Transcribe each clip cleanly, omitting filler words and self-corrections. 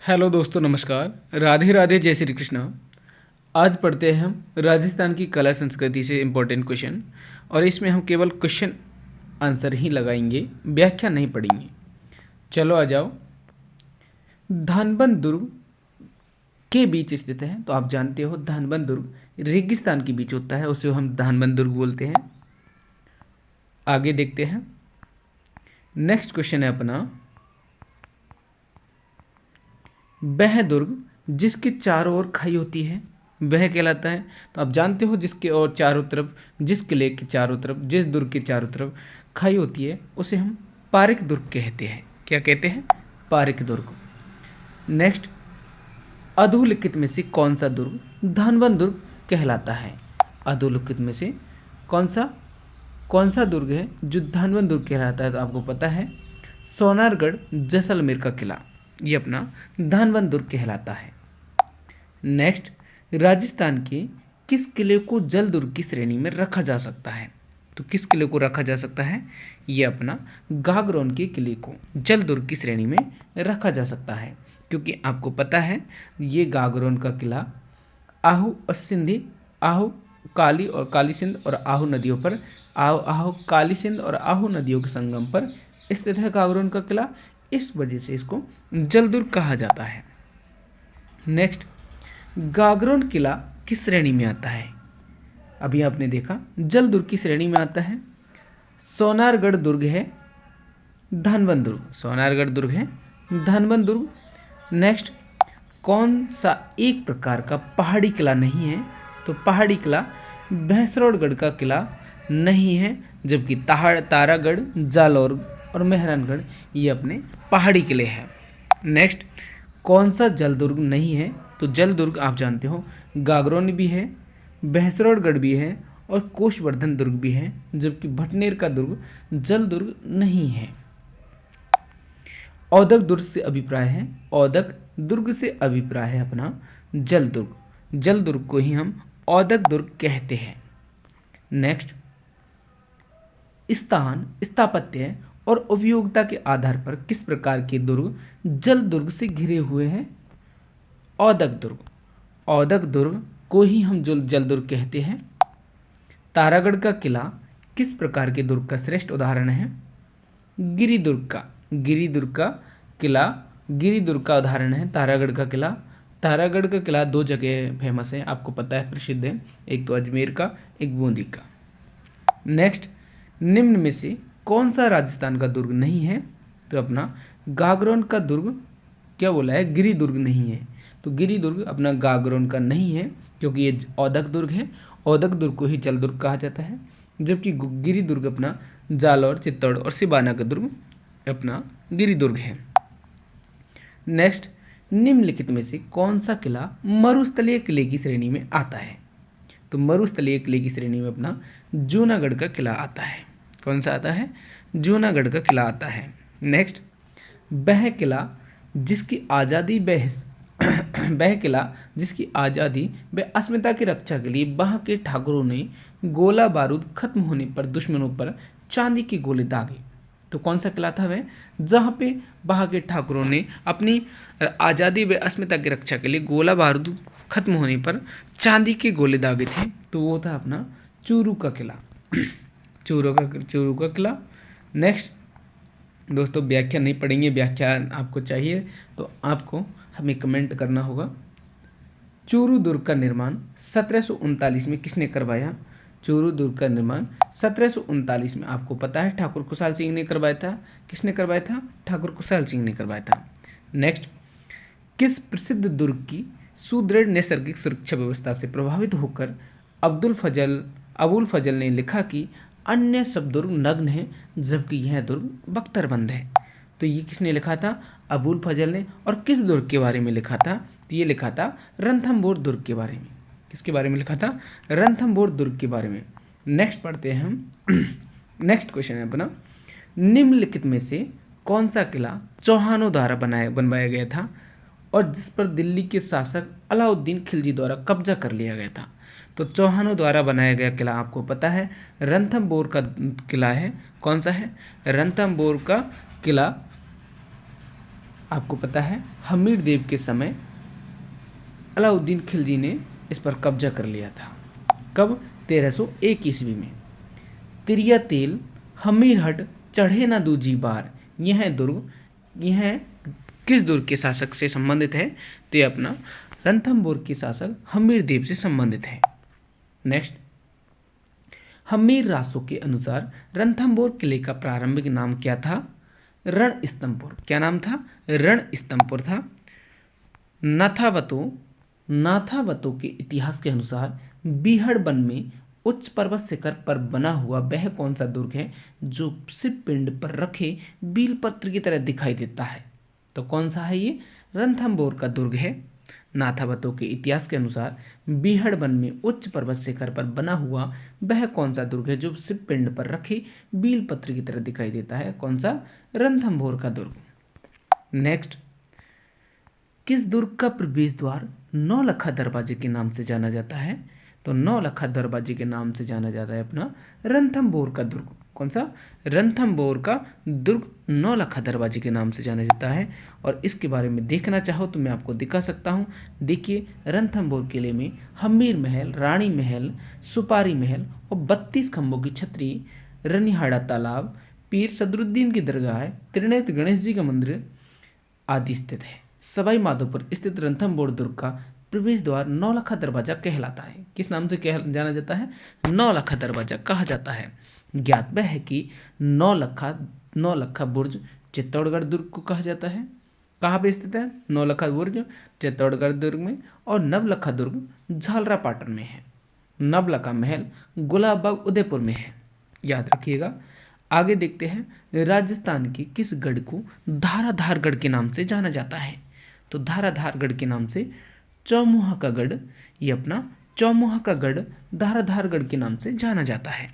Hello दोस्तों, नमस्कार। राधे राधे, जय श्री कृष्णा। आज पढ़ते हैं हम राजस्थान की कला संस्कृति से इम्पोर्टेंट क्वेश्चन, और इसमें हम केवल क्वेश्चन आंसर ही लगाएंगे, व्याख्या नहीं पढ़ेंगे। चलो आ जाओ। धानबंद दुर्ग के बीच स्थित है, तो आप जानते हो धानबंद दुर्ग रेगिस्तान के बीच होता है, उसे हम धानबंद दुर्ग बोलते हैं। आगे देखते हैं। नेक्स्ट क्वेश्चन है अपना, वह दुर्ग जिसके चारों ओर खाई होती है वह कहलाता है। तो आप जानते हो जिसके और चारों तरफ, जिस किले के चारों तरफ, जिस दुर्ग के चारों तरफ खाई होती है उसे हम पारिक दुर्ग कहते हैं। क्या कहते हैं? पारिक दुर्ग। नेक्स्ट, अधोलिखित में से कौन सा दुर्ग धानबंद दुर्ग कहलाता है? अधोलिखित में से कौन सा दुर्ग है जो धानबंद दुर्ग कहलाता है? तो आपको पता है सोनारगढ़ जैसलमेर का किला, ये अपना धानबंद दुर्ग कहलाता है। नेक्स्ट, राजस्थान के किस किले को जल दुर्ग की श्रेणी में रखा जा सकता है? तो किस किले को रखा जा सकता है? ये अपना गागरोन के किले को जल दुर्ग की श्रेणी में रखा जा सकता है, क्योंकि आपको पता है ये गागरोन का किला आहू और सिंधी, आहू काली और काली सिंध और आहू नदियों पर, आहू काली सिंध और आहू नदियों के संगम पर स्थित है गागरोन का किला। इस वजह से इसको जलदुर्ग कहा जाता है। नेक्स्ट, गागरोन किला किस श्रेणी में आता है? अभी आपने देखा जलदुर्ग की श्रेणी में आता है। सोनारगढ़ दुर्ग है धानबंद दुर्ग, सोनारगढ़ दुर्ग है धानबंद दुर्ग। नेक्स्ट, कौन सा एक प्रकार का पहाड़ी किला नहीं है? तो पहाड़ी किला भैंसरोडगढ़ का किला नहीं है, जबकि तारागढ़, जालौर और मेहरानगढ़ ये अपने पहाड़ी किले हैं। नेक्स्ट, कौन सा जलदुर्ग नहीं है? तो जलदुर्ग आप जानते हो गागरोन भी है, भैंसरोडगढ़ भी है और कोषवर्धन दुर्ग भी है, जबकि भटनेर का दुर्ग जलदुर्ग नहीं है। औदक दुर्ग से अभिप्राय है, औदक दुर्ग से अभिप्राय है अपना जलदुर्ग, जलदुर्ग को ही हम औदक दुर्ग कहते हैं। नेक्स्ट, स्थापत्य और उपयोगिता के आधार पर किस प्रकार के दुर्ग जल दुर्ग से घिरे हुए हैं? औदक दुर्ग, औदक दुर्ग को ही हम जल दुर्ग कहते हैं। तारागढ़ का किला किस प्रकार के दुर्ग का श्रेष्ठ उदाहरण है? गिरिदुर्ग का, गिरिदुर्ग का किला गिरिदुर्ग का उदाहरण है तारागढ़ का किला। तारागढ़ का किला दो जगह फेमस है, आपको पता है, प्रसिद्ध है, एक तो अजमेर का, एक बूंदी का। नेक्स्ट, निम्न में से कौन सा राजस्थान का दुर्ग नहीं है? तो अपना गागरोन का दुर्ग क्या बोला है? गिरी दुर्ग नहीं है। तो गिरी दुर्ग अपना गागरोन का नहीं है, क्योंकि ये औदक दुर्ग है, औदक दुर्ग को ही जल दुर्ग कहा जाता है, जबकि गिरी दुर्ग अपना जालौर, चित्तौड़ और सिवाना का दुर्ग अपना गिरी दुर्ग है। नेक्स्ट, निम्नलिखित में से कौन सा किला मरुस्थलीय किले की श्रेणी में आता है? तो मरुस्थलीय किले की श्रेणी में अपना जूनागढ़ का किला आता है। कौन सा आता है? जूनागढ़ का किला आता है। नेक्स्ट, वह किला जिसकी आज़ादी वह किला जिसकी आज़ादी व अस्मिता की रक्षा के लिए वहाँ के ठाकुरों ने गोला बारूद खत्म होने पर दुश्मनों पर चांदी के गोले दागे। तो कौन सा किला था वह, जहाँ पे वहाँ के ठाकुरों ने अपनी आज़ादी व अस्मिता की रक्षा के लिए गोला बारूद खत्म होने पर चांदी के गोले दागे थे? तो वो था अपना चूरू का किला, चूरू का किला। नेक्स्ट दोस्तों, व्याख्या नहीं पढ़ेंगे, व्याख्या आपको चाहिए तो आपको हमें कमेंट करना होगा। चूरू दुर्ग का निर्माण 1739 में किसने करवाया? चूरू दुर्ग का निर्माण 1739 में आपको पता है ठाकुर खुशहाल सिंह ने करवाया था। किसने करवाया था? ठाकुर खुशहाल सिंह ने करवाया था। नेक्स्ट, किस प्रसिद्ध दुर्ग की सुदृढ़ नैसर्गिक सुरक्षा व्यवस्था से प्रभावित होकर अबुल फजल ने लिखा कि अन्य सब दुर्ग नग्न हैं जबकि यह दुर्ग बख्तरबंद है? तो ये किसने लिखा था? अबुल फजल ने। और किस दुर्ग के बारे में लिखा था? तो ये लिखा था रणथंभौर दुर्ग के बारे में। किसके बारे में लिखा था? रणथंभौर दुर्ग के बारे में। नेक्स्ट पढ़ते हैं हम। नेक्स्ट क्वेश्चन है अपना, निम्नलिखित में से कौन सा किला चौहानों द्वारा बनवाया गया था और जिस पर दिल्ली के शासक अलाउद्दीन खिलजी द्वारा कब्जा कर लिया गया था? तो चौहानों द्वारा बनाया गया किला आपको पता है रणथंभौर का किला है। कौन सा है? रणथंभौर का किला आपको पता है हमीर देव के समय अलाउद्दीन खिलजी ने इस पर कब्जा कर लिया था। कब? 1301 ईस्वी में। तिरिया तेल हमीरहट चढ़े न दूजी बार, यह किस दुर्ग के शासक से संबंधित है? तो ये अपना रणथंभौर के शासक हमीर देव से संबंधित है। नेक्स्ट, हमीर रासो के अनुसार रणथंभौर किले का प्रारंभिक नाम क्या था? रणस्तंभपुर। क्या नाम था? रणस्तंभपुर था। नाथावतो के इतिहास के अनुसार बीहड़ वन में उच्च पर्वत शिखर पर बना हुआ वह कौन सा दुर्ग है जो शिव पिंड पर रखे बीलपत्र की तरह दिखाई देता है? तो कौन सा है ये? रणथंभौर का दुर्ग है। नाथावतो के इतिहास के अनुसार बीहड़ वन में उच्च पर्वत शिखर पर बना हुआ वह कौन सा दुर्ग है जो शिव पिंड पर रखे बीलपत्र की तरह दिखाई देता है? कौन सा? रणथंभौर का दुर्ग। नेक्स्ट, किस दुर्ग का प्रवेश द्वार नौलखा दरवाजे के नाम से जाना जाता है? तो नौलखा दरवाजे के नाम से जाना जाता है अपना रणथंभौर का दुर्ग। कौन सा? रणथंभौर का दुर्ग नौलखा दरवाजे के नाम से जाना जाता है। और इसके बारे में देखना चाहो तो मैं आपको दिखा सकता हूँ। देखिए, रणथंभौर किले में हमीर महल, रानी महल, सुपारी महल और 32 खंभों की छतरी, रनिहाड़ा तालाब, पीर सदरुद्दीन की दरगाह, त्रिनेत्र गणेश जी का मंदिर आदि स्थित है। सवाई माधोपुर स्थित रणथंभौर दुर्ग का प्रवेश द्वार नौलखा दरवाजा कहलाता है। किस नाम से जाना जाता है? नौलखा दरवाजा कहा जाता है। ज्ञातव्य है कि नौलखा बुर्ज चित्तौड़गढ़ दुर्ग को कहा जाता है। कहाँ पे स्थित है? नौलखा बुर्ज चित्तौड़गढ़ दुर्ग में। और नवलखा दुर्ग झालरापाटन में है। नवलखा महल गुलाबबाग उदयपुर में है। याद रखिएगा। आगे देखते हैं, राजस्थान के किस गढ़ को धाराधारगढ़ के नाम से जाना जाता है? तो धाराधारगढ़ के नाम से चौमुहा का गढ़, ये अपना चौमुहा का गढ़ धाराधारगढ़ के नाम से जाना जाता है।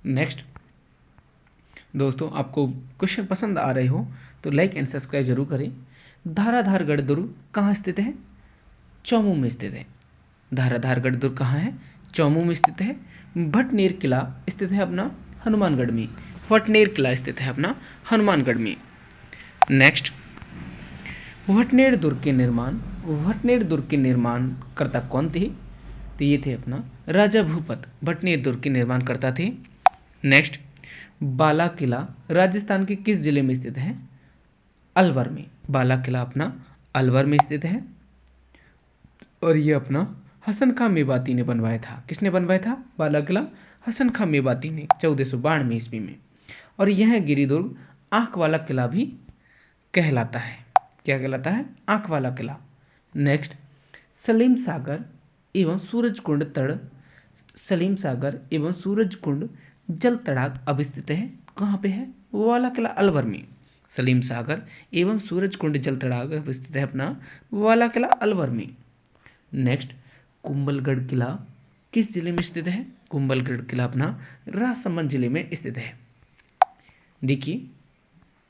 नेक्स्ट दोस्तों, आपको क्वेश्चन पसंद आ रहे हो तो लाइक एंड सब्सक्राइब जरूर करें। धाराधारगढ़ दुर्ग कहाँ स्थित है? चौमू में स्थित है। धाराधारगढ़ दुर्ग कहाँ है? चौमू में स्थित है। भटनेर किला स्थित है अपना हनुमानगढ़ में। भटनेर किला स्थित है अपना हनुमानगढ़ में। नेक्स्ट, भटनेर दुर्ग के निर्माण करता कौन थे? तो ये थे अपना राजा भूपत भटनेर दुर्ग के निर्माण करता थे। नेक्स्ट, बाला किला राजस्थान के किस जिले में स्थित है? अलवर में। बाला किला अपना अलवर में स्थित है। और ये अपना हसन खां मेवाती ने बनवाया था। किसने बनवाया था बाला किला? हसन खां मेवाती ने 1492 ईस्वी में। और यह गिरिदुर्ग आंख वाला किला भी कहलाता है। क्या कहलाता है? आंख वाला किला। नेक्स्ट, सलीम सागर एवं सूरजकुंड जल तड़ाग अब स्थित है कहाँ पे है? वो वाला किला अलवर में। सलीम सागर एवं सूरजकुंड जल तड़ाग अब स्थित है अपना वो वाला किला अलवर में। नेक्स्ट, कुंभलगढ़ किला किस जिले में स्थित है? कुंभलगढ़ किला अपना राजसमंद जिले में स्थित है। देखिए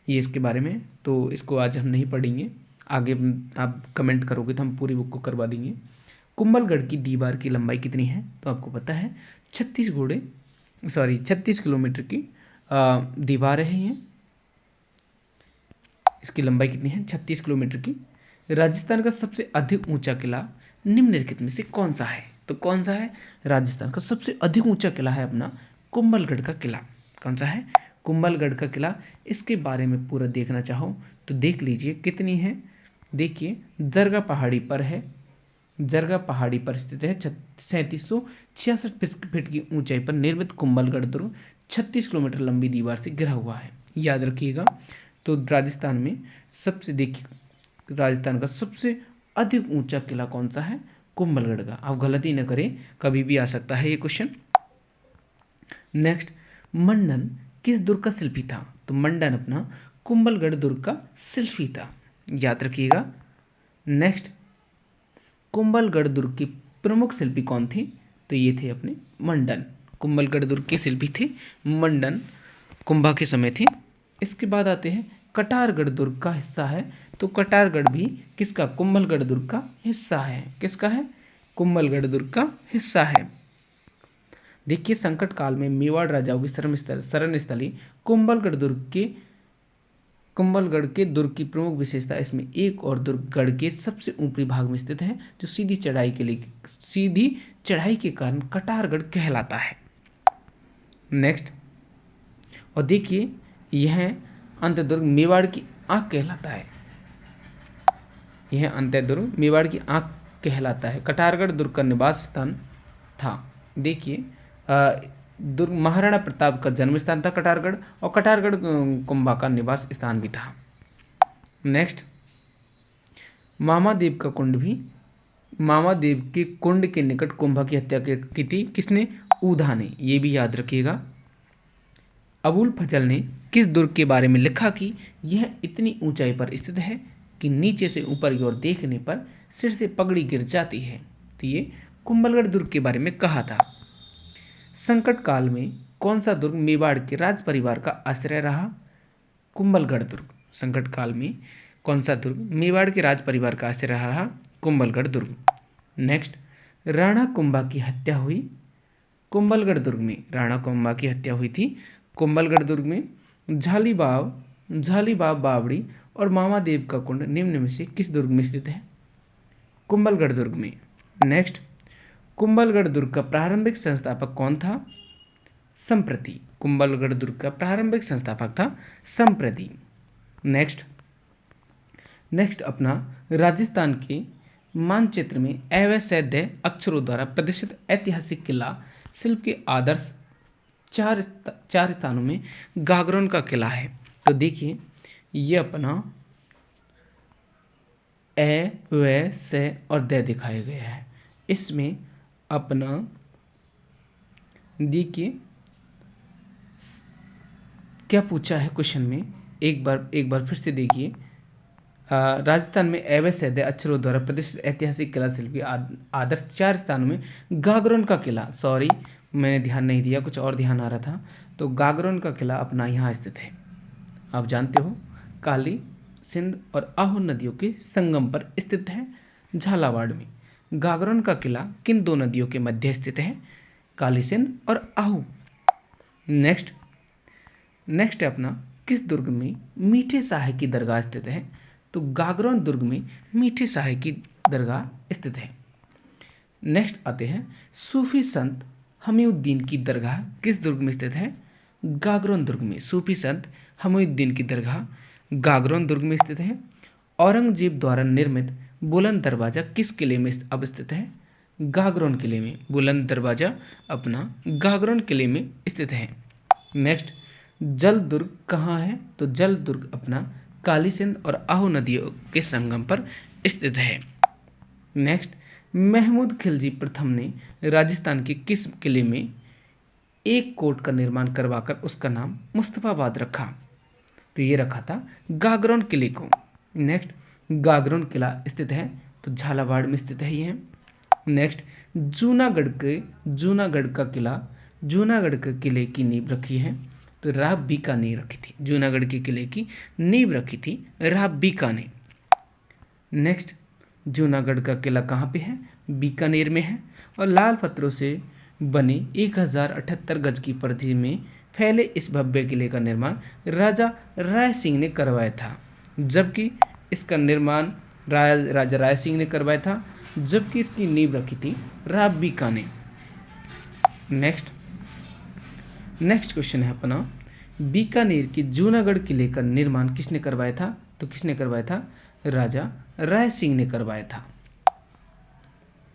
ये इसके बारे में, तो इसको आज हम नहीं पढ़ेंगे, आगे आप कमेंट करोगे तो हम पूरी बुक को करवा देंगे। कुंभलगढ़ की दीवार की लंबाई कितनी है? तो आपको पता है 36 किलोमीटर की दीवार है ये। इसकी लंबाई कितनी है? 36 किलोमीटर की। राजस्थान का सबसे अधिक ऊंचा किला निम्नलिखित में से कौन सा है? तो कौन सा है? राजस्थान का सबसे अधिक ऊंचा किला है अपना कुंभलगढ़ का किला। कौन सा है? कुंभलगढ़ का किला। इसके बारे में पूरा देखना चाहो तो देख लीजिए कितनी है। देखिए, जरगा पहाड़ी पर है। जरगा पहाड़ी पर स्थित है। 3766 फीट की ऊंचाई पर निर्मित कुंभलगढ़ दुर्ग 36 किलोमीटर लंबी दीवार से घिरा हुआ है। याद रखिएगा। तो राजस्थान का सबसे अधिक ऊंचा किला कौन सा है? कुंभलगढ़ का। आप गलती न करें, कभी भी आ सकता है ये क्वेश्चन। नेक्स्ट, मंडन किस दुर्ग का शिल्पी था? तो मंडन अपना कुंभलगढ़ दुर्ग का शिल्पी था। याद रखिएगा। नेक्स्ट, कुंभलगढ़ दुर्ग के प्रमुख शिल्पी कौन थे? तो ये थे अपने मंडन। कुंभलगढ़ दुर्ग के शिल्पी थे मंडन, कुंभा के समय थे। इसके बाद आते हैं कटारगढ़ दुर्ग का हिस्सा है। तो कटारगढ़ भी किसका? कुंभलगढ़ दुर्ग का हिस्सा है। किसका है? कुंभलगढ़ दुर्ग का हिस्सा है। देखिए, संकट काल में मेवाड़ राजाओं की शरण स्थली कुंभलगढ़ दुर्ग कुंभलगढ़ के दुर्ग की प्रमुख विशेषता, इसमें एक और दुर्ग गढ़ के सबसे ऊपरी भाग में स्थित है, जो सीधी चढ़ाई के कारण कटारगढ़ कहलाता है। नेक्स्ट, और देखिए यह अंतर्दुर्ग मेवाड़ की आंख कहलाता है। यह अंतर्दुर्ग मेवाड़ की आंख कहलाता है। कटारगढ़ दुर्ग का निवास स्थान था। देखिए दुर्ग महाराणा प्रताप का जन्म स्थान था कटारगढ़, और कटारगढ़ कुंभा का निवास स्थान भी था। नेक्स्ट, मामादेव का कुंड भी, मामादेव के कुंड के निकट कुंभा की हत्या की थी किसने? ऊधा ने, ये भी याद रखिएगा। अबुल फजल ने किस दुर्ग के बारे में लिखा कि यह इतनी ऊंचाई पर स्थित है कि नीचे से ऊपर की ओर देखने पर सिर से पगड़ी गिर जाती है? तो ये कुंभलगढ़ दुर्ग के बारे में कहा था। संकट काल में कौन सा दुर्ग मेवाड़ के राज परिवार का आश्रय रहा? कुंभलगढ़ दुर्ग। संकट काल में कौन सा दुर्ग मेवाड़ के राज परिवार का आश्रय रहा? कुंभलगढ़ दुर्ग। नेक्स्ट, राणा कुंभा की हत्या हुई कुंभलगढ़ दुर्ग में। राणा कुंभा की हत्या हुई थी कुंभलगढ़ दुर्ग में। झालीबाव बावड़ी और मामादेव का कुंड निम्न में से किस दुर्ग में स्थित है? कुंभलगढ़ दुर्ग में। नेक्स्ट, कुंभलगढ़ दुर्ग का प्रारंभिक संस्थापक कौन था? संप्रति। कुंभलगढ़ दुर्ग का प्रारंभिक संस्थापक था संप्रति। नेक्स्ट अपना राजस्थान के मानचित्र में अवैध अक्षरों द्वारा प्रदर्शित ऐतिहासिक किला शिल्प के आदर्श चार स्थानों में गागरोन का किला है। तो देखिए ये अपना ए, व, से और द दिखाया गया है। इसमें अपना देखिए क्या पूछा है क्वेश्चन में, एक बार फिर से देखिए। राजस्थान में अवैध अक्षरों द्वारा प्रदर्शित ऐतिहासिक किला शिल्प के आदर्श 4 स्थानों में गागरोन का किला, सॉरी मैंने ध्यान नहीं दिया, कुछ और ध्यान आ रहा था। तो गागरोन का किला अपना यहाँ स्थित है। आप जानते हो काली, सिंध और आहू नदियों के संगम पर स्थित है झालावाड़ में। गागरोन का किला किन 2 नदियों के मध्य स्थित है? काली सिंध और आहू। नेक्स्ट अपना किस दुर्ग में मीठे शाह की दरगाह स्थित है? तो गागरोन दुर्ग में मीठे शाह की दरगाह स्थित है। नेक्स्ट आते हैं सूफी संत हमीउद्दीन की दरगाह किस दुर्ग में स्थित है? गागरोन दुर्ग में। सूफी संत हमीउद्दीन की दरगाह गागरोन दुर्ग में स्थित है। औरंगजेब द्वारा निर्मित बुलंद दरवाजा किस किले में अवस्थित है? गागरोन किले में। बुलंद दरवाजा अपना गागरोन किले में स्थित है। नेक्स्ट, जल दुर्ग कहाँ है? तो जल दुर्ग अपना काली सिंध और आहू नदियों के संगम पर स्थित है। नेक्स्ट, महमूद खिलजी प्रथम ने राजस्थान के किस किले में एक कोट का निर्माण करवाकर उसका नाम मुस्तफाबाद रखा? तो ये रखा था गागरोन किले को। नेक्स्ट, गागरोन किला स्थित है तो झालावाड़ में स्थित है ये। नेक्स्ट, जूनागढ़ का किला, जूनागढ़ के किले की नींव रखी है तो राव बीका ने रखी थी। जूनागढ़ के किले की नींव रखी थी राव बीका ने। नेक्स्ट, जूनागढ़ का किला कहाँ पे है? बीकानेर में है और लाल पत्थरों से बने 1078 गज की परिधि में फैले इस भव्य किले का निर्माण राजा राय सिंह ने करवाया था, जबकि इसका निर्माण राजा राय सिंह ने करवाया था, जबकि इसकी नींव रखी थी राव बीका ने। नेक्स्ट क्वेश्चन है अपना, बीकानेर के जूनागढ़ किले का निर्माण किसने करवाया था? तो किसने करवाया था? राजा राय सिंह ने करवाया था,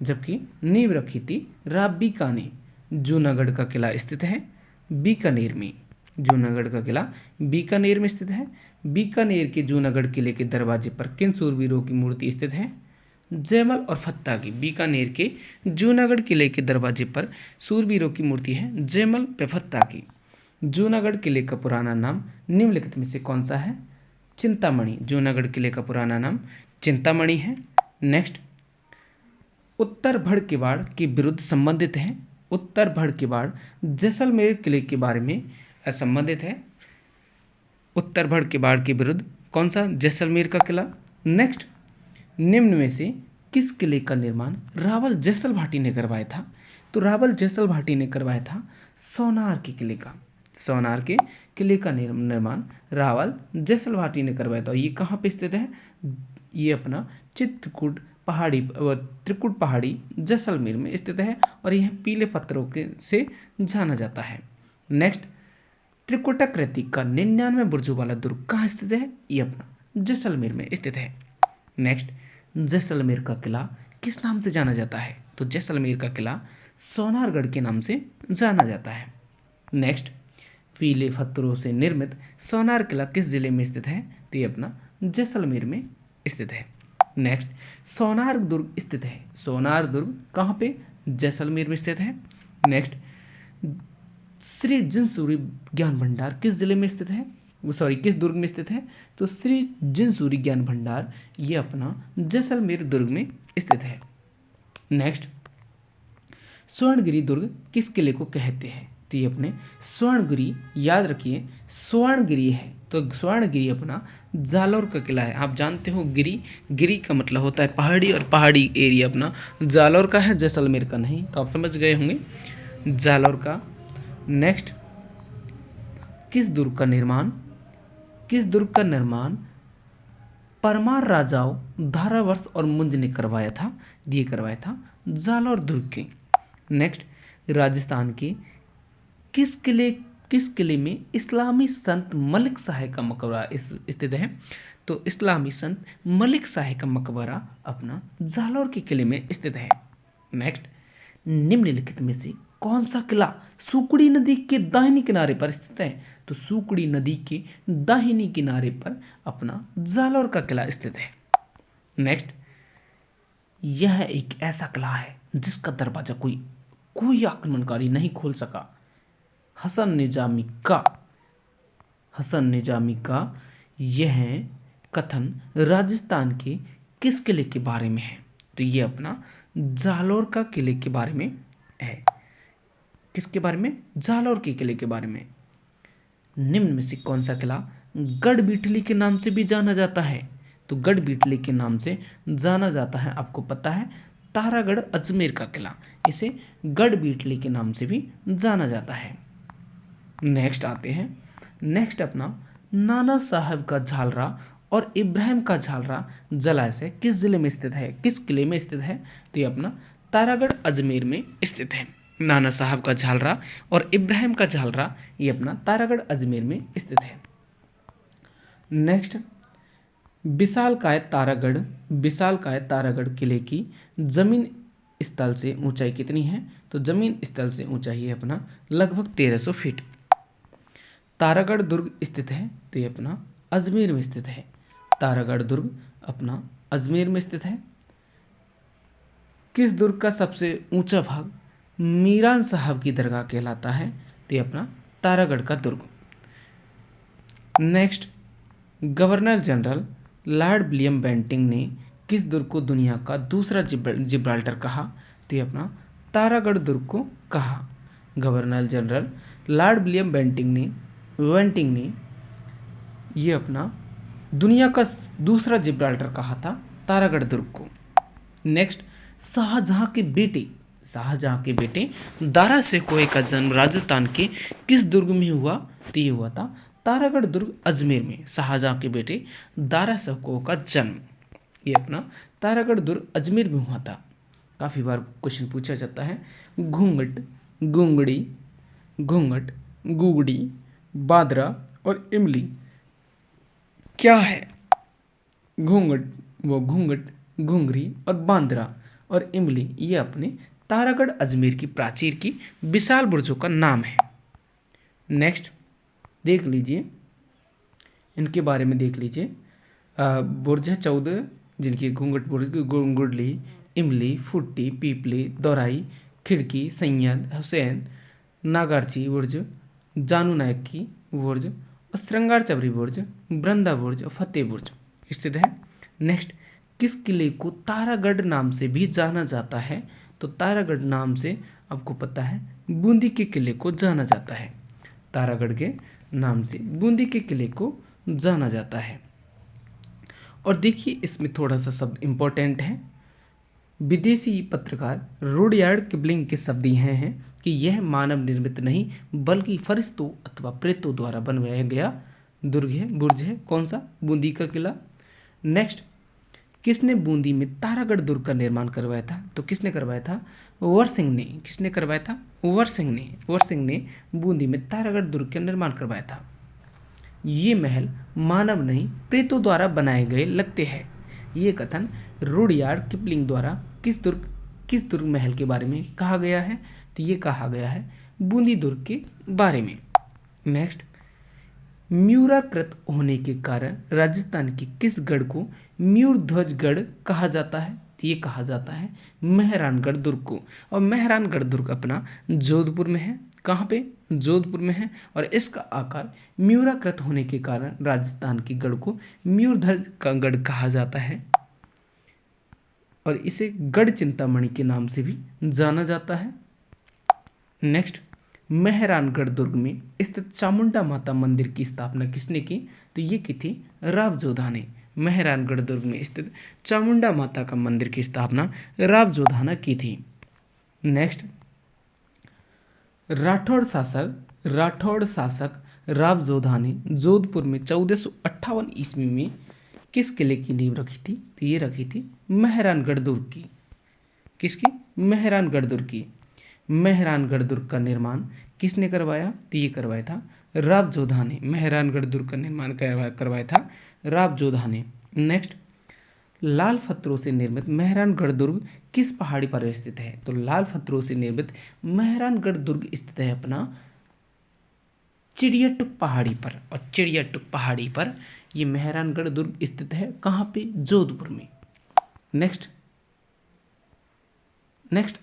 जबकि नींव रखी थी राव बीका ने। जूनागढ़ का किला स्थित है बीकानेर में। जूनागढ़ का किला बीकानेर में स्थित है। बीकानेर के जूनागढ़ किले के दरवाजे पर किन सूरवीरों की मूर्ति स्थित है? जयमल और फत्ता की। बीकानेर के जूनागढ़ किले के दरवाजे पर सूरवीरों की मूर्ति है जयमल व फत्ता की। जूनागढ़ किले का पुराना नाम निम्नलिखित में से कौन सा है? चिंतामणि। जूनागढ़ किले का पुराना नाम चिंतामणि है। नेक्स्ट, उत्तर भड़केवाड़ के विरुद्ध संबंधित है। उत्तर भड़केवाड़ जैसलमेर किले के बारे में संबंधित है। उत्तर भड़केवाड़ के विरुद्ध कौन सा? जैसलमेर का किला। नेक्स्ट, निम्न में से किस किले का निर्माण रावल जैसल भाटी ने करवाया था? तो रावल जैसल भाटी ने करवाया था सोनार के किले का। सोनार के किले का निर्माण रावल जैसलवाटी ने करवाया था। ये कहाँ पे स्थित है? ये अपना त्रिकुट पहाड़ी जैसलमेर में स्थित है और यह पीले पत्थरों के से जाना जाता है। नेक्स्ट, त्रिकुटाकृति का 99 बुर्जों वाला दुर्ग कहाँ स्थित है? ये अपना जैसलमेर में स्थित है। नेक्स्ट, जैसलमेर का किला किस नाम से जाना जाता है? तो जैसलमेर का किला सोनारगढ़ के नाम से जाना जाता है। नेक्स्ट, पीले पत्थरों से निर्मित सोनार किला किस जिले में स्थित है? तो ये अपना जैसलमेर में स्थित है। नेक्स्ट, सोनार दुर्ग स्थित है। सोनार दुर्ग कहाँ पे? जैसलमेर में स्थित है। नेक्स्ट, श्री जिनसूरी ज्ञान भंडार किस जिले में स्थित है? किस दुर्ग में स्थित है? तो श्री जिनसूरी ज्ञान भंडार ये अपना जैसलमेर दुर्ग में स्थित है। नेक्स्ट, स्वर्णगिरी दुर्ग किस किले को कहते हैं? तो ये अपने स्वर्णगिरी, याद रखिए स्वर्णगिरी है तो स्वर्णगिरी अपना जालौर का किला है। आप जानते हो गिरी का मतलब होता है पहाड़ी, और पहाड़ी एरिया अपना जालौर का है, जैसलमेर का नहीं। तो आप समझ गए होंगे जालौर का। नेक्स्ट, किस दुर्ग का निर्माण परमार राजाओं धारावर्ष और मुंज ने करवाया था जालौर दुर्ग के। नेक्स्ट, राजस्थान के किस किले में इस्लामी संत मलिक शाह का मकबरा स्थित है? तो इस्लामी संत मलिक शाह का मकबरा अपना जालौर के किले में स्थित है। नेक्स्ट, निम्नलिखित में से कौन सा किला सुकड़ी नदी के दाहिनी किनारे पर स्थित है? तो सुकड़ी नदी के दाहिनी किनारे पर अपना जालौर का किला स्थित है। नेक्स्ट, यह एक ऐसा किला है जिसका दरवाजा कोई आक्रमणकारी नहीं खोल सका। हसन निजामी का यह कथन राजस्थान के किस किले के बारे में है? तो ये अपना जालौर का किले के बारे में है। किसके बारे में? जालौर के किले के बारे में। निम्न में से कौन सा किला गढ़बीठली के नाम से भी जाना जाता है? तो गढ़बीठली के नाम से जाना जाता है, आपको पता है, तारागढ़ अजमेर का किला, इसे गढ़बीठली के नाम से भी जाना जाता है। नेक्स्ट आते हैं, नेक्स्ट अपना नाना साहब का झालरा और इब्राहिम का झालरा जलाशय किस जिले में स्थित है? किस किले में स्थित है? तो ये अपना तारागढ़ अजमेर में स्थित है। नाना साहब का झालरा और इब्राहिम का झालरा ये अपना तारागढ़ अजमेर में स्थित है। नेक्स्ट, विशालकाय तारागढ़ किले की जमीन स्थल से ऊंचाई कितनी है? तो जमीन स्थल से ऊंचाई है अपना लगभग 1300 फीट। तारागढ़ दुर्ग स्थित है तो ये अपना अजमेर में स्थित है। तारागढ़ दुर्ग अपना अजमेर में स्थित है। किस दुर्ग का सबसे ऊंचा भाग मीरान साहब की दरगाह कहलाता है? तो ये अपना तारागढ़ का दुर्ग। Next, governor general lord William Bentinck ने किस दुर्ग को दुनिया का दूसरा जिब्राल्टर कहा? तो ये अपना तारागढ़ दुर्ग को कहा। Governor general lord William Bentinck ने ये अपना दुनिया का दूसरा जिब्राल्टर कहा था तारागढ़ दुर्ग को। नेक्स्ट, शाहजहां के बेटे दारा शिकोह का जन्म राजस्थान के किस दुर्ग में हुआ? तो ये हुआ था तारागढ़ दुर्ग अजमेर में। शाहजहां के बेटे दारा शिकोह का जन्म ये अपना तारागढ़ दुर्ग अजमेर में हुआ था। काफ़ी बार क्वेश्चन पूछा जाता है। घूंघट, गुगड़ी, बादरा और इमली क्या है? घूंघट, घुंघरी और बांद्रा और इमली ये अपने तारागढ़ अजमेर की प्राचीर की विशाल बुर्जों का नाम है। नेक्स्ट देख लीजिए, इनके बारे में देख लीजिए। बुर्ज है 14 जिनकी घूंघट बुर्ज, गुंगुडली, इमली, फुट्टी, पीपली, दौराई, खिड़की, सैयद हुसैन, नागार्ची बुर्ज, जानू नायक की बुर्ज और श्रृंगार चबरी बुर्ज, बृंदा बुर्ज और फतेह बुर्ज स्थित है। नेक्स्ट, किस किले को तारागढ़ नाम से भी जाना जाता है? तो तारागढ़ नाम से आपको पता है बूंदी के किले को जाना जाता है। तारागढ़ के नाम से बूंदी के किले को जाना जाता है। और देखिए इसमें थोड़ा सा शब्द इम्पोर्टेंट है, विदेशी पत्रकार रुडयार्ड किपलिंग के शब्द यह हैं कि यह मानव निर्मित नहीं बल्कि फरिश्तों अथवा प्रेतों द्वारा बनवाया गया दुर्ग है, बुर्ज है। कौन सा? बूंदी का किला। नेक्स्ट, किसने बूंदी में तारागढ़ दुर्ग का निर्माण करवाया था? तो किसने करवाया था? वर सिंह ने। किसने करवाया था? वर सिंह ने। वर सिंह ने बूंदी में तारागढ़ दुर्ग का निर्माण करवाया था। ये महल मानव नहीं प्रेतों द्वारा बनाए गए लगते हैं। ये कथन रुडयार्ड किपलिंग द्वारा किस दुर्ग महल के बारे में कहा गया है? तो ये कहा गया है बूंदी दुर्ग के बारे में। नेक्स्ट, म्यूराकृत होने के कारण राजस्थान के किस गढ़ को म्यूरध्वज गढ़ कहा जाता है? तो ये कहा जाता है मेहरानगढ़ दुर्ग को। और मेहरानगढ़ दुर्ग अपना जोधपुर में है। कहाँ पे? जोधपुर में है। और इसका आकार म्यूराकृत होने के कारण राजस्थान के गढ़ को म्यूरध्वज का गढ़ कहा जाता है और इसे गढ़ चिंतामणि के नाम से भी जाना जाता है। नेक्स्ट, मेहरानगढ़ दुर्ग में स्थित चामुंडा माता मंदिर की स्थापना किसने की? तो ये की थी राव जोधा ने। मेहरानगढ़ दुर्ग में स्थित चामुंडा माता का मंदिर की स्थापना राव जोधा ने की थी। नेक्स्ट, राठौड़ शासक राव जोधा ने जोधपुर में 1458 ईस्वी में किस किले की नींव रखी थी? तो ये रखी थी मेहरानगढ़ दुर्ग की। किसकी? मेहरानगढ़ दुर्ग की। मेहरानगढ़ दुर्ग का निर्माण किसने करवाया? तो ये करवाया था राव जोधा ने। मेहरानगढ़ दुर्ग का निर्माण करवाया था राव जोधा ने। नेक्स्ट, लाल पत्थरों से निर्मित मेहरानगढ़ दुर्ग किस पहाड़ी पर स्थित है? तो लाल पत्थरों से निर्मित मेहरानगढ़ दुर्ग स्थित है अपना चिड़ियाटुक पहाड़ी पर। और चिड़ियाटुक पहाड़ी पर ये मेहरानगढ़ दुर्ग स्थित है। कहाँ पे? जोधपुर में। नेक्स्ट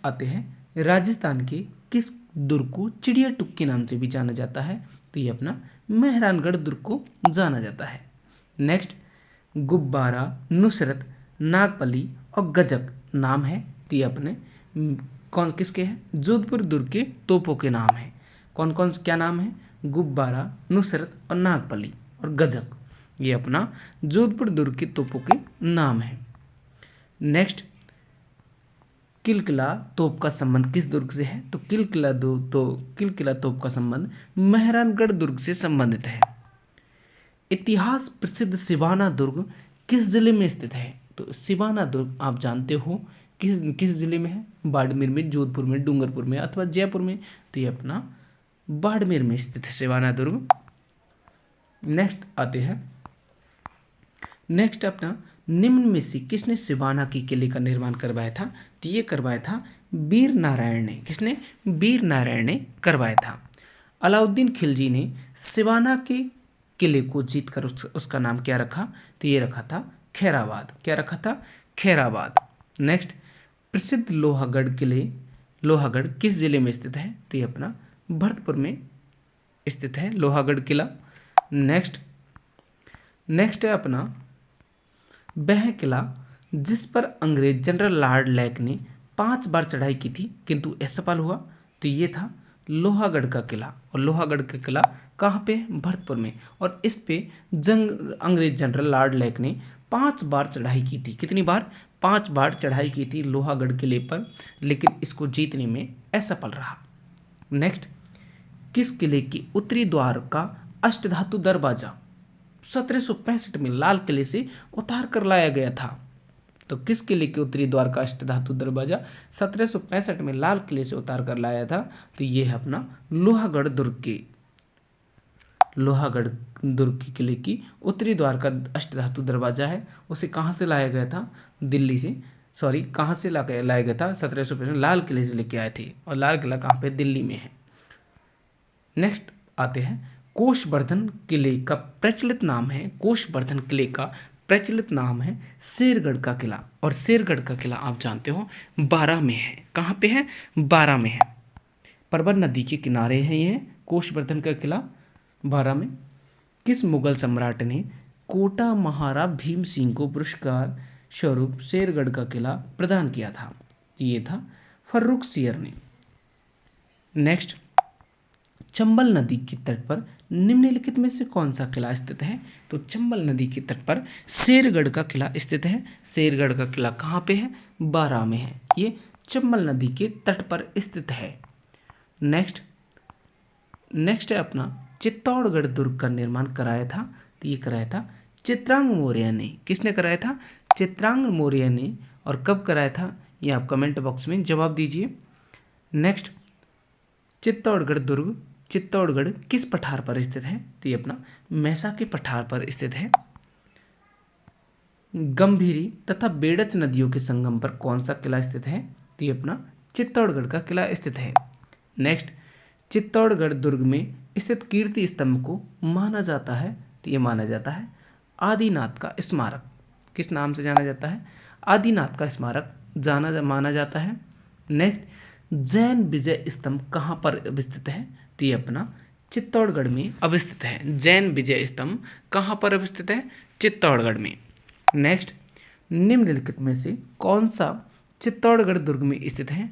आते हैं राजस्थान के किस दुर्ग को चिड़ियाटुक के नाम से भी जाना जाता है? तो ये अपना मेहरानगढ़ दुर्ग को जाना जाता है। नेक्स्ट, गुब्बारा, नुसरत, नागपली और गजक नाम है। तो ये अपने कौन किसके हैं? जोधपुर दुर्ग के तोपों के नाम है। कौन कौन क्या नाम है? गुब्बारा, नुसरत और नागपली और गजक। ये अपना जोधपुर दुर्ग के तोपों के नाम है। नेक्स्ट, किलकिला तोप का संबंध किस दुर्ग से है? तो किलकिला तोप का संबंध मेहरानगढ़ दुर्ग से संबंधित है। इतिहास प्रसिद्ध सिवाना दुर्ग किस जिले में स्थित है? तो सिवाना दुर्ग आप जानते हो किस जिले में है? बाड़मेर में, जोधपुर में, डूंगरपुर में अथवा जयपुर में। तो ये अपना बाड़मेर में स्थित है सिवाना दुर्ग। नेक्स्ट आते हैं, नेक्स्ट अपना निम्न में से किसने सिवाना के किले का निर्माण करवाया था? तो ये करवाया था वीर नारायण ने। किसने? वीर नारायण ने करवाया था। अलाउद्दीन खिलजी ने सिवाना के किले को जीतकर उसका नाम क्या रखा? तो ये रखा था खैराबाद। क्या रखा था? खैराबाद। नेक्स्ट, प्रसिद्ध लोहागढ़ किस जिले में स्थित है? तो ये अपना भरतपुर में स्थित है लोहागढ़ किला। नेक्स्ट है अपना वह किला जिस पर अंग्रेज जनरल लॉर्ड लेक ने 5 बार चढ़ाई की थी किंतु असफल हुआ। तो ये था लोहागढ़ का किला। और लोहागढ़ का किला कहाँ पे? भरतपुर में। और इस पे अंग्रेज जनरल लॉर्ड लेक ने 5 बार चढ़ाई की थी। कितनी बार? 5 बार चढ़ाई की थी लोहागढ़ किले पर, लेकिन इसको जीतने में असफल रहा। नेक्स्ट, किस किले के उत्तरी द्वार का अष्टधातु दरवाजा 1765 में लाल किले से उतार कर लाया गया था? तो किस किले के उत्तरी द्वार का अष्टधातु दरवाजा 1765 में लाल किले से उतार कर लाया था? तो ये है अपना लोहागढ़ दुर्ग के किले की उत्तरी द्वार का अष्टधातु दरवाजा है। उसे कहाँ से लाया गया था? दिल्ली से, सॉरी कहाँ से लाया गया था? 1765 लाल किले से लेके आए थे। और लाल किला कहाँ पे? दिल्ली में है। नेक्स्ट आते हैं, कोषवर्धन किले का प्रचलित नाम है शेरगढ़ का किला। और शेरगढ़ का किला आप जानते हो 12 में है। कहाँ पे है? 12 में है। परबन नदी के किनारे है ये कोषवर्धन का किला 12 में। किस मुगल सम्राट ने कोटा महाराज भीम सिंह को पुरस्कार स्वरूप शेरगढ़ का किला प्रदान किया था? ये था फर्रुख सियर ने। नेक्स्ट, चंबल नदी के तट पर निम्नलिखित में से कौन सा किला स्थित है? तो चंबल नदी के तट पर शेरगढ़ का किला स्थित है। शेरगढ़ का किला कहाँ पे है? बारां में है। ये चंबल नदी के तट पर स्थित है। नेक्स्ट है अपना चित्तौड़गढ़ दुर्ग का निर्माण कराया था। तो ये कराया था चित्रांग मौर्य ने। किसने कराया था? चित्रांग मौर्य ने। और कब कराया था ये आप कमेंट बॉक्स में जवाब दीजिए। नेक्स्ट, चित्तौड़गढ़ दुर्ग चित्तौड़गढ़ किस पठार पर स्थित है? तो ये अपना मैसा के पठार पर स्थित है। गंभीरी तथा बेड़च नदियों के संगम पर कौन सा किला स्थित है? तो ये अपना चित्तौड़गढ़ का किला स्थित है। नेक्स्ट, चित्तौड़गढ़ दुर्ग में स्थित कीर्ति स्तंभ को माना जाता है। तो ये माना जाता है आदिनाथ का स्मारक। किस नाम से जाना जाता है? आदिनाथ का स्मारक माना जाता है। नेक्स्ट, जैन विजय स्तंभ कहाँ पर अवस्थित है? तो ये अपना चित्तौड़गढ़ में अवस्थित है। जैन विजय स्तंभ कहाँ पर अवस्थित है? चित्तौड़गढ़ में। नेक्स्ट, निम्नलिखित में से कौन सा चित्तौड़गढ़ दुर्ग में स्थित है?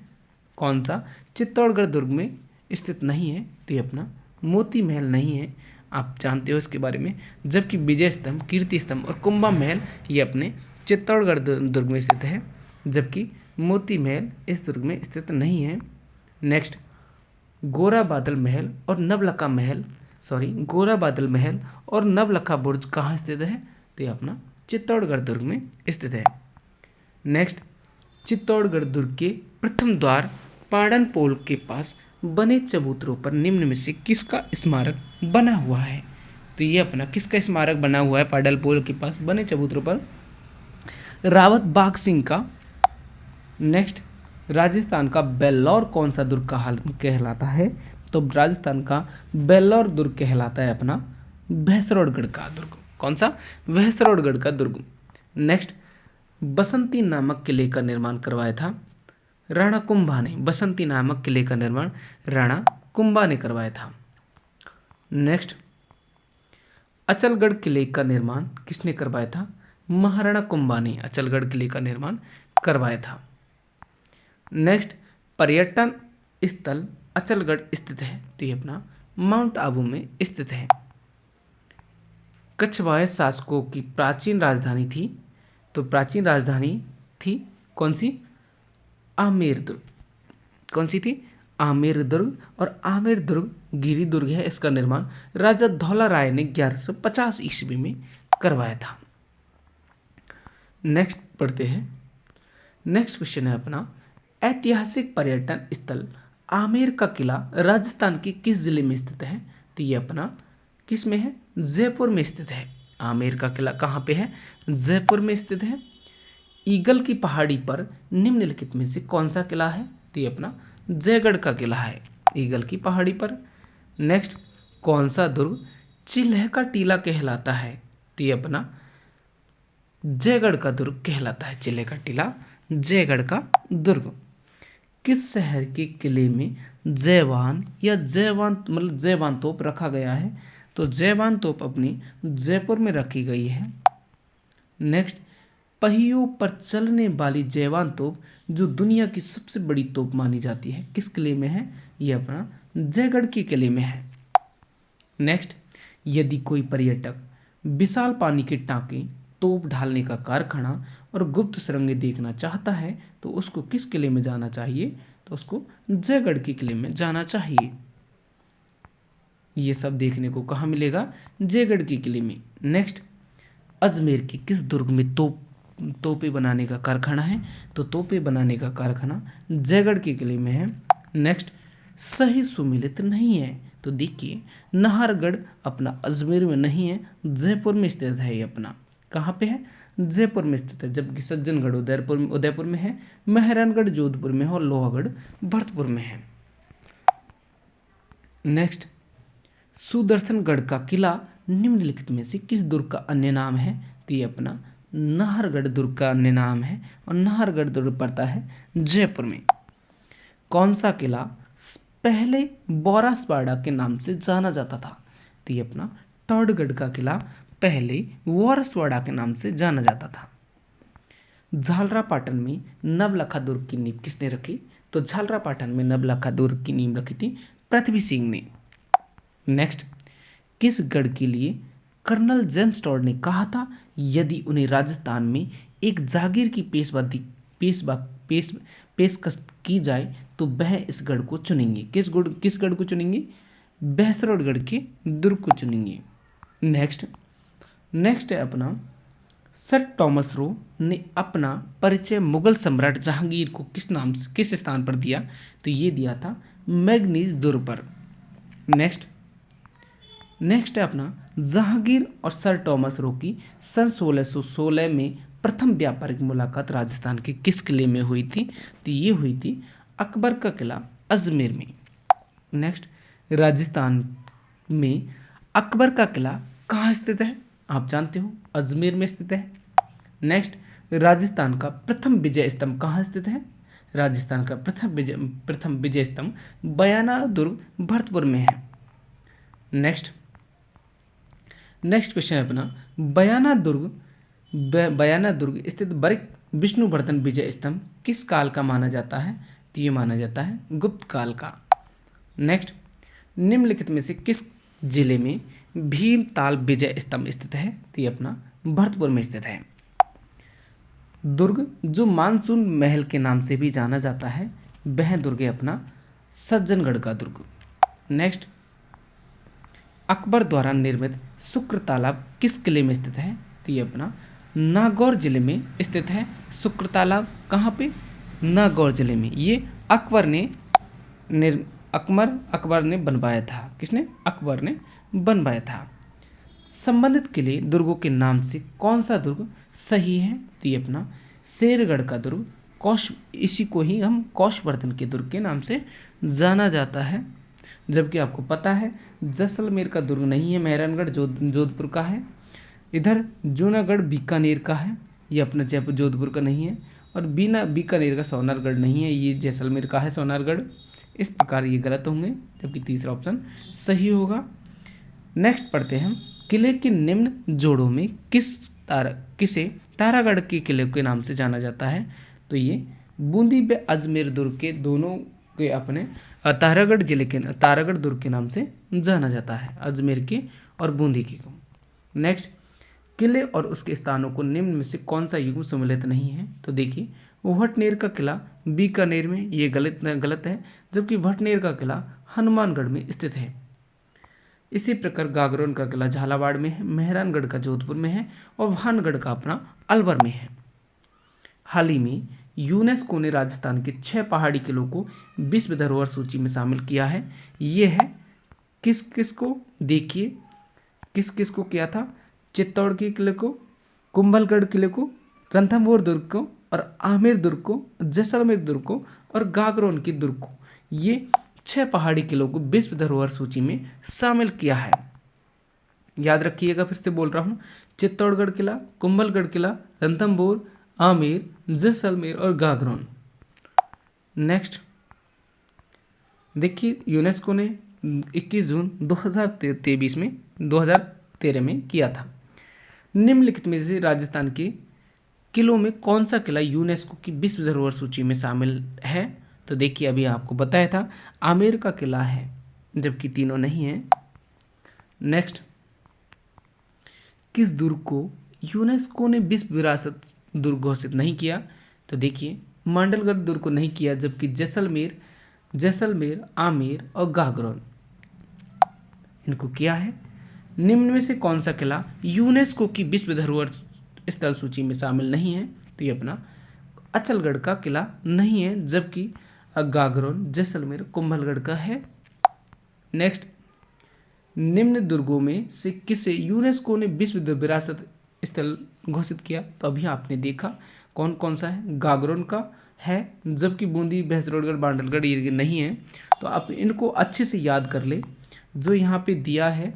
कौन सा चित्तौड़गढ़ दुर्ग में स्थित नहीं है? तो ये अपना मोती महल नहीं है, आप जानते हो इसके बारे में। जबकि विजय स्तंभ, कीर्ति स्तंभ और कुंभा महल ये अपने चित्तौड़गढ़ दुर्ग में स्थित है, जबकि मोती महल इस दुर्ग में स्थित नहीं है। नेक्स्ट, गोरा बादल महल और नवलखा बुर्ज कहाँ स्थित है? तो ये अपना चित्तौड़गढ़ दुर्ग में स्थित है। नेक्स्ट, चित्तौड़गढ़ दुर्ग के प्रथम द्वार पाड़न पोल के पास बने चबूतरों पर निम्न में से किसका स्मारक बना हुआ है? तो ये अपना किसका स्मारक बना हुआ है पाड़ल पोल के पास बने चबूतरों पर? रावत बाघ सिंह का। नेक्स्ट, राजस्थान का बेल्लौर कौन सा दुर्ग कहलाता है? तो राजस्थान का बेल्लौर दुर्ग कहलाता है अपना भैंसरोडगढ़ का दुर्ग। कौन सा? भैंसरोडगढ़ का दुर्ग। नेक्स्ट, बसंती नामक किले का निर्माण करवाया था राणा कुंभा ने। बसंती नामक किले का निर्माण राणा कुंभा ने करवाया था। नेक्स्ट, अचलगढ़ किले का निर्माण किसने करवाया था? महाराणा कुंभा ने अचलगढ़ किले का निर्माण करवाया था। नेक्स्ट, पर्यटन स्थल अचलगढ़ स्थित है। तो ये अपना माउंट आबू में स्थित है। कछवाय शासकों की प्राचीन राजधानी थी। तो प्राचीन राजधानी थी कौन सी? आमेर दुर्ग। कौन सी थी? आमेर दुर्ग। और आमेर दुर्ग गिरी दुर्ग है। इसका निर्माण राजा धौला राय ने 1150 ईस्वी में करवाया था। नेक्स्ट पढ़ते हैं। नेक्स्ट क्वेश्चन है अपना ऐतिहासिक पर्यटन स्थल आमेर का किला राजस्थान के किस जिले में स्थित है? तो ये अपना किस में है? जयपुर में स्थित है। आमेर का किला कहाँ पे है? जयपुर में स्थित है। ईगल की पहाड़ी पर निम्नलिखित में से कौन सा किला है? तो ये अपना जयगढ़ का किला है, ईगल की पहाड़ी पर। नेक्स्ट, कौन सा दुर्ग चिल्ह का टीला कहलाता है? तो ये अपना जयगढ़ का दुर्ग कहलाता है। चिल्ह का टीला जयगढ़ का दुर्ग। किस शहर के किले में जयवान तोप रखा गया है? तो जयवान तोप अपनी जयपुर में रखी गई है। नेक्स्ट, पहियों पर चलने वाली जयवान तोप जो दुनिया की सबसे बड़ी तोप मानी जाती है किस किले में है? यह अपना जयगढ़ के किले में है। नेक्स्ट, यदि कोई पर्यटक विशाल पानी के टांके, तोप ढालने का कारखाना और गुप्त सुरंगें देखना चाहता है तो उसको किस किले में जाना चाहिए? तो उसको जयगढ़ के किले में जाना चाहिए। ये सब देखने को कहाँ मिलेगा? जयगढ़ के किले में। नेक्स्ट, अजमेर के किस दुर्ग में तोपे बनाने का कारखाना है? तो तोपे बनाने का कारखाना जयगढ़ के किले में है। नेक्स्ट, सही सुमेलित नहीं है। तो देखिए, नाहरगढ़ अपना अजमेर में नहीं है, जयपुर में स्थित है। ये अपना कहाँ पे है? जयपुर में स्थित है। जबकि सज्जनगढ़ उदयपुर में है, मेहरानगढ़ जोधपुर में है और लोहागढ़ भरतपुर में है। नेक्स्ट, सुदर्शनगढ़ का किला निम्नलिखित में से किस दुर्ग का अन्य नाम है? तो ये अपना नाहरगढ़ दुर्ग का अन्य नाम है और नाहरगढ़ दुर्ग पड़ता है जयपुर में। कौन सा किला पहले बोरासवाड़ा के नाम से जाना जाता था? तो ये अपना टौडगढ़ का किला पहले बोरासवाड़ा के नाम से जाना जाता था। झालरापाटन में नवलखा दुर्ग की नींव किसने रखी? तो झालरापाटन में नवलखा दुर्ग की नींव रखी थी पृथ्वी सिंह ने। नेक्स्ट, किस गढ़ के लिए कर्नल जेम्स टॉड ने कहा था यदि उन्हें राजस्थान में एक जागीर की पेश पेशकश की जाए तो वह इस गढ़ को चुनेंगे। किस गढ़ को चुनेंगे? बहसरोडगढ़ के दुर्ग को चुनेंगे। नेक्स्ट है अपना, सर टॉमस रो ने अपना परिचय मुगल सम्राट जहांगीर को किस स्थान पर दिया? तो ये दिया था मैगनीज दुर्ग पर। नेक्स्ट है अपना, जहांगीर और सर टॉमस रो की सन 1616 में प्रथम व्यापारिक मुलाकात राजस्थान के किस किले में हुई थी? तो ये हुई थी अकबर का किला अजमेर में। नेक्स्ट, राजस्थान में अकबर का किला कहाँ स्थित है? आप जानते हो, अजमेर में स्थित है। नेक्स्ट, राजस्थान का प्रथम विजय स्तंभ कहाँ स्थित है? राजस्थान का प्रथम विजय स्तंभ बयाना दुर्ग भरतपुर में है। नेक्स्ट क्वेश्चन है अपना, बयाना दुर्ग स्थित बरिक विष्णुवर्धन विजय स्तंभ किस काल का माना जाता है? तो ये माना जाता है गुप्त काल का। नेक्स्ट, निम्नलिखित में से किस जिले में भीमताल विजय स्तंभ स्थित है? तो ये अपना भरतपुर में स्थित है। दुर्ग जो मानसून महल के नाम से भी जाना जाता है वह दुर्ग है अपना सज्जनगढ़ का दुर्ग। नेक्स्ट, अकबर द्वारा निर्मित शुक्र तालाब किस किले में स्थित है? तो ये अपना नागौर जिले में स्थित है। शुक्र तालाब कहाँ पे? नागौर जिले में। ये अकबर ने बनवाया था। किसने? अकबर ने बनवाया था। संबंधित किले दुर्गों के नाम से कौन सा दुर्ग सही है? तो ये अपना शेरगढ़ का दुर्ग, इसी को ही हम कौशवर्धन के दुर्ग के नाम से जाना जाता है। जबकि आपको पता है जैसलमेर का दुर्ग नहीं है, मेहरानगढ़ जोधपुर का है। इधर जूनागढ़ बीकानेर का है, ये अपना जयपुर जोधपुर का नहीं है। और बीकानेर का सोनारगढ़ नहीं है, ये जैसलमेर का है सोनारगढ़। इस प्रकार ये गलत होंगे, जबकि तीसरा ऑप्शन सही होगा। नेक्स्ट पढ़ते हैं हम, किले के निम्न जोड़ों में किसे तारागढ़ के किले के नाम से जाना जाता है? तो ये बूंदी व अजमेर दुर्ग के दोनों के अपने तारागढ़ दुर्ग के नाम से जाना जाता है, अजमेर के और बूंदी के को। नेक्स्ट, किले और उसके स्थानों को निम्न में से कौन सा युग्म सम्मिलित नहीं है? तो देखिए, भटनेर का किला बीकानेर में, ये गलत है, जबकि भटनेर का किला हनुमानगढ़ में स्थित है। इसी प्रकार गागरोन का किला झालावाड़ में है, मेहरानगढ़ का जोधपुर में है और भानगढ़ का अपना अलवर में है। हाल ही में यूनेस्को ने राजस्थान के 6 पहाड़ी किलों को विश्व धरोहर सूची में शामिल किया है। ये है किस को? देखिए, किस को किया था? चित्तौड़ के किले को, कुंभलगढ़ किले को, रणथंभौर दुर्ग को और आमेर दुर्ग को, जैसलमेर दुर्ग को और गागरोन के दुर्ग को। ये 6 पहाड़ी किलों को विश्व धरोहर सूची में शामिल किया है। याद रखिएगा, फिर से बोल रहा हूँ, चित्तौड़गढ़ किला, कुंभलगढ़ किला, रणथंभौर, आमेर, जैसलमेर और गागरोन। नेक्स्ट देखिए, यूनेस्को ने 21 जून 2013 में किया था। निम्नलिखित में से राजस्थान के किलों में कौन सा किला यूनेस्को की विश्व धरोहर सूची में शामिल है? तो देखिए, अभी आपको बताया था आमेर का किला है, जबकि तीनों नहीं है। नेक्स्ट, किस दुर्ग को यूनेस्को ने विश्व विरासत दुर्ग घोषित नहीं किया? तो देखिए, मांडलगढ़ दुर्ग को नहीं किया, जबकि जैसलमेर, आमेर और गागरोन इनको किया है। निम्न में से कौन सा किला यूनेस्को की विश्व धरोहर स्थल सूची में शामिल नहीं है? तो ये अपना अचलगढ़ का किला नहीं है, जबकि गागरोन, जैसलमेर, कुंभलगढ़ का है। नेक्स्ट, निम्न दुर्गों में से किसे यूनेस्को ने विश्व विरासत स्थल घोषित किया? तो अभी आपने देखा कौन कौन सा है, गागरोन का है, जबकि बूंदी, बहसरोडगढ़, बांडलगढ़ ये नहीं है। तो आप इनको अच्छे से याद कर ले। जो यहाँ पे दिया है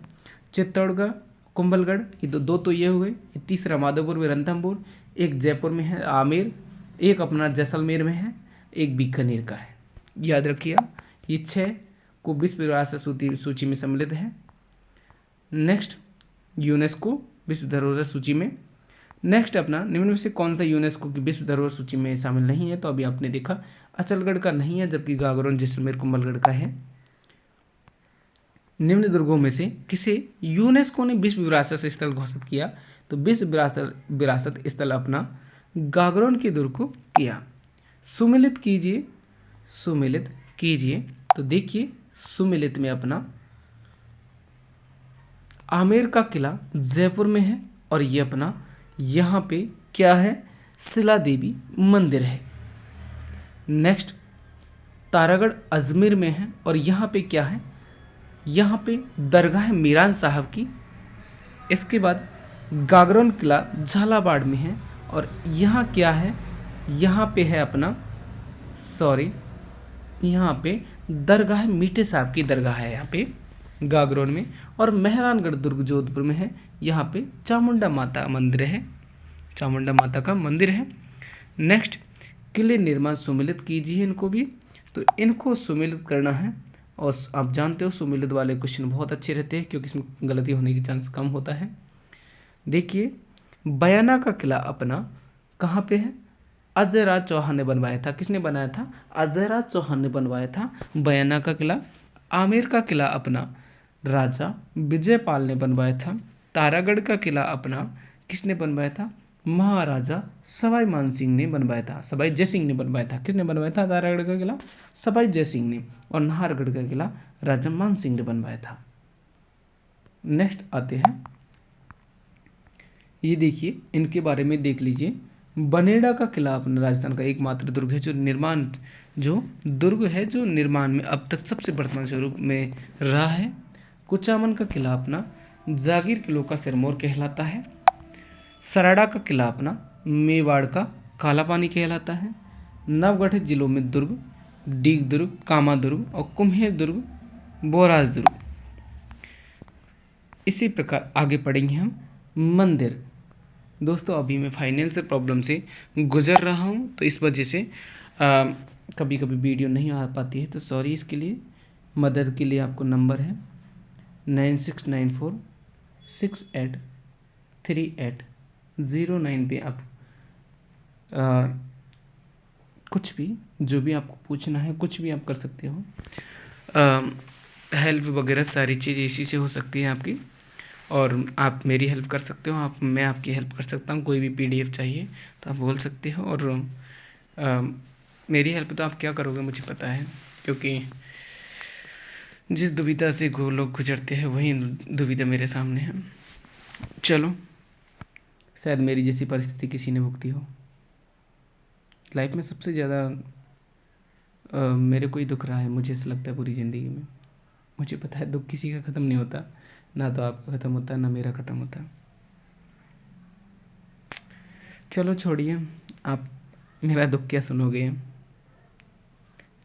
चित्तौड़गढ़, कुंभलगढ़, ये दो तो ये हुए, तीसरा माधोपुर में रणथंभौर, एक जयपुर में है आमेर, एक अपना जैसलमेर में है, एक बीकानेर का है। याद रखिए, ये 6 को विश्व विरासत सूची में सम्मिलित है। नेक्स्ट, यूनेस्को विश्व धरोहर सूची में। नेक्स्ट अपना, निम्न में से कौन सा यूनेस्को की विश्व धरोहर सूची में शामिल नहीं है? तो अभी आपने देखा अचलगढ़ का नहीं है, जबकि गागरोन, जैसलमेर, कुंभलगढ़ का है। निम्न दुर्गों में से किसे यूनेस्को ने विश्व विरासत स्थल घोषित किया? तो विश्व विरासत स्थल अपना गागरोन के दुर्ग को किया। सुमेलित कीजिए, सुमेलित कीजिए। तो देखिए सुमेलित में अपना आमेर का किला जयपुर में है और ये अपना यहाँ पे क्या है, शिला देवी मंदिर है। नेक्स्ट तारागढ़ अजमेर में है और यहाँ पे क्या है, यहाँ पे दरगाह मीरान साहब की। इसके बाद गागरोन किला झालावाड़ में है और यहाँ क्या है, यहाँ पे है अपना यहाँ पे दरगाह मीठे साहब की दरगाह है यहाँ पे गागरोन में। और मेहरानगढ़ दुर्ग जोधपुर में है, यहाँ पे चामुंडा माता मंदिर है, चामुंडा माता का मंदिर है। नेक्स्ट किले निर्माण सुमेलित कीजिए इनको भी। तो इनको सुमेलित करना है और आप जानते हो सुमेलित वाले क्वेश्चन बहुत अच्छे रहते हैं क्योंकि इसमें गलती होने की चांस कम होता है। देखिए बयाना का किला अपना कहाँ पे है, अजय राज चौहान ने बनवाया था। किसने बनाया था? अजय राज चौहान ने बनवाया था बयाना का किला। आमेर का किला अपना राजा विजयपाल ने बनवाया था। तारागढ़ का किला अपना किसने बनवाया था? महाराजा सवाई मानसिंह ने बनवाया था, सवाई जयसिंह ने बनवाया था। किसने बनवाया था तारागढ़ का किला? सवाई जयसिंह ने। और नाहरगढ़ का किला राजा मानसिंह ने बनवाया था। नेक्स्ट आते हैं, ये देखिए इनके बारे में देख लीजिए। बनेड़ा का किला अपना राजस्थान का एकमात्र दुर्ग है जो दुर्ग है जो निर्माण में अब तक सबसे वर्तमान स्वरूप में रहा है। कुचामन का किला अपना जागीर किलों का सिरमौर कहलाता है। सराड़ा का किला अपना मेवाड़ का काला पानी कहलाता है। नवगठित जिलों में दुर्ग डीग दुर्ग, कामा दुर्ग और कुम्हेर दुर्ग, बोराज दुर्ग। इसी प्रकार आगे पढ़ेंगे हम मंदिर। दोस्तों अभी मैं फाइनेंशियल प्रॉब्लम से गुजर रहा हूँ तो इस वजह से कभी कभी वीडियो नहीं आ पाती है, तो सॉरी इसके लिए। मदद के लिए आपको नंबर है 9694683809 पे आप कुछ भी जो भी आपको पूछना है कुछ भी आप कर सकते हो। हेल्प वगैरह सारी चीज़ इसी से हो सकती है आपकी, और आप मेरी हेल्प कर सकते हो, मैं आपकी हेल्प कर सकता हूँ। कोई भी पीडीएफ चाहिए तो आप बोल सकते हो। और मेरी हेल्प तो आप क्या करोगे मुझे पता है, क्योंकि जिस दुविधा से लोग गुजरते हैं वही दुविधा मेरे सामने है। चलो, शायद मेरी जैसी परिस्थिति किसी ने भुगती हो। लाइफ में सबसे ज़्यादा मेरे को ही दुख रहा है, मुझे ऐसा लगता है पूरी ज़िंदगी में। मुझे पता है दुख किसी का ख़त्म नहीं होता, ना तो आपका ख़त्म होता है ना मेरा ख़त्म होता। चलो छोड़िए, आप मेरा दुख क्या सुनोगे।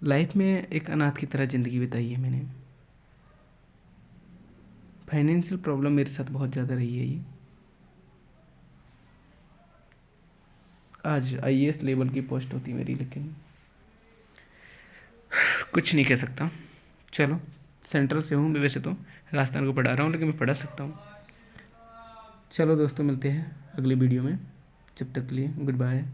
लाइफ में एक अनाथ की तरह ज़िंदगी बिताई है मैंने। फाइनेंशियल प्रॉब्लम मेरे साथ बहुत ज़्यादा रही है। ये आज आईएएस लेवल की पोस्ट होती मेरी, लेकिन कुछ नहीं कह सकता। चलो, सेंट्रल से हूँ मैं, वैसे तो राजस्थान को पढ़ा रहा हूँ लेकिन मैं पढ़ा सकता हूँ। चलो दोस्तों, मिलते हैं अगले वीडियो में। जब तक के लिए गुड बाय।